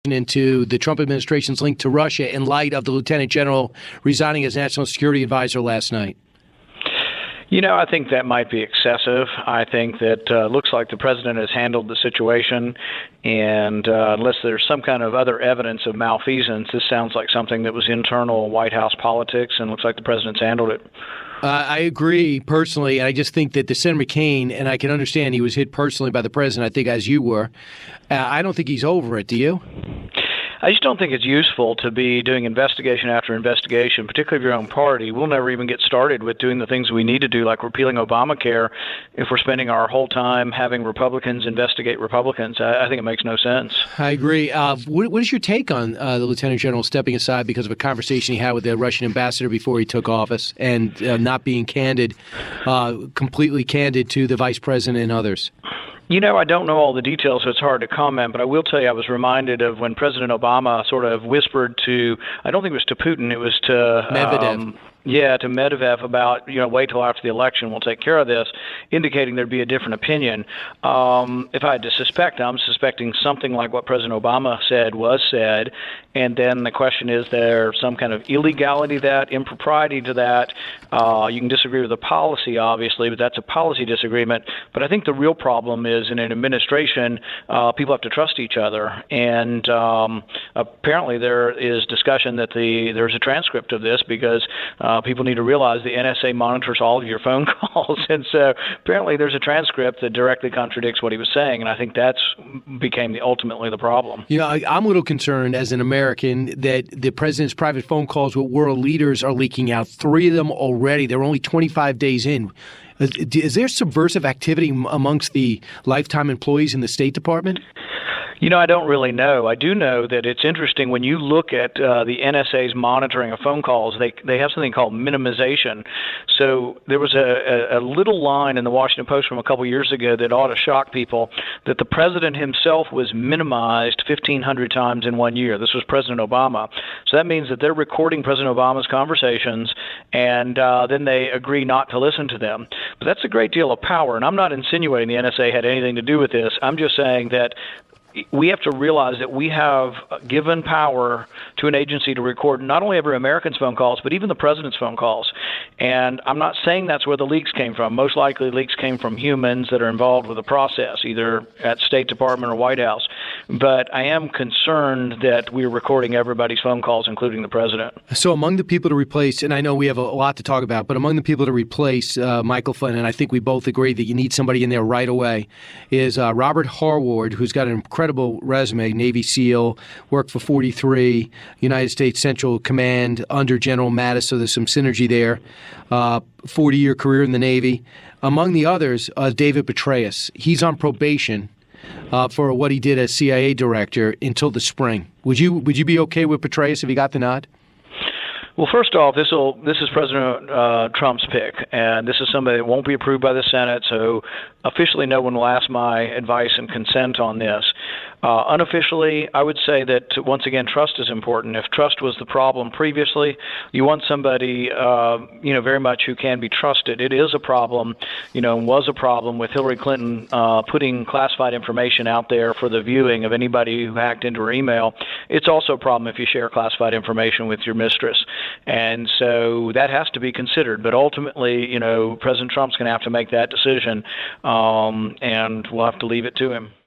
into the Trump administration's link to Russia in light of the lieutenant general resigning as national security advisor last night? I think that might be excessive. I think that looks like the president has handled the situation, and unless there's some kind of other evidence of malfeasance, this sounds like something that was internal White House politics, and looks like the president's handled it. I agree personally. I just think that the Senator McCain, and I can understand he was hit personally by the president, I think, as you were. I don't think he's over it. Do you? I just don't think it's useful to be doing investigation after investigation, particularly of your own party. We'll never even get started with doing the things we need to do, like repealing Obamacare, if we're spending our whole time having Republicans investigate Republicans. I think it makes no sense. I agree. What is your take on the Lieutenant General stepping aside because of a conversation he had with the Russian ambassador before he took office and not being candid, completely candid to the vice president and others? I don't know all the details, so it's hard to comment, but I will tell you I was reminded of when President Obama sort of whispered to, I don't think it was to Putin, it was to Medvedev. To Medvedev about, wait till after the election, we'll take care of this, indicating there'd be a different opinion. If I had to suspect, I'm suspecting something like what President Obama said was said, and then the question is there some kind of illegality to that, impropriety to that? You can disagree with the policy, obviously, but that's a policy disagreement. But I think the real problem is in an administration, people have to trust each other, and apparently there is discussion that there's a transcript of this because people need to realize the NSA monitors all of your phone calls. And so apparently there's a transcript that directly contradicts what he was saying. And I think that's became ultimately the problem. I'm a little concerned as an American that the president's private phone calls with world leaders are leaking out. 3 of them already. They're only 25 days in. Is there subversive activity amongst the lifetime employees in the State Department? I don't really know. I do know that it's interesting when you look at the NSA's monitoring of phone calls, they have something called minimization. So there was a little line in the Washington Post from a couple years ago that ought to shock people, that the president himself was minimized 1,500 times in 1 year. This was President Obama. So that means that they're recording President Obama's conversations, and then they agree not to listen to them. But that's a great deal of power, and I'm not insinuating the NSA had anything to do with this. I'm just saying that we have to realize that we have given power to an agency to record not only every American's phone calls, but even the president's phone calls. And I'm not saying that's where the leaks came from. Most likely leaks came from humans that are involved with the process, either at State Department or White House. But I am concerned that we're recording everybody's phone calls, including the president. So among the people to replace, and I know we have a lot to talk about, but among the people to replace Michael Flynn, and I think we both agree that you need somebody in there right away, is Robert Harward, who's got an incredible resume, Navy SEAL, worked for 43, United States Central Command under General Mattis, so there's some synergy there. 40-year career in the Navy. Among the others, David Petraeus. He's on probation for what he did as CIA director until the spring. Would you be okay with Petraeus if he got the nod? Well, first off, this is President Trump's pick, and this is somebody that won't be approved by the Senate, so officially no one will ask my advice and consent on this. Unofficially, I would say that, once again, trust is important. If trust was the problem previously, you want somebody, very much who can be trusted. It is a problem, and was a problem with Hillary Clinton putting classified information out there for the viewing of anybody who hacked into her email. It's also a problem if you share classified information with your mistress. And so that has to be considered. But ultimately, President Trump's going to have to make that decision, and we'll have to leave it to him.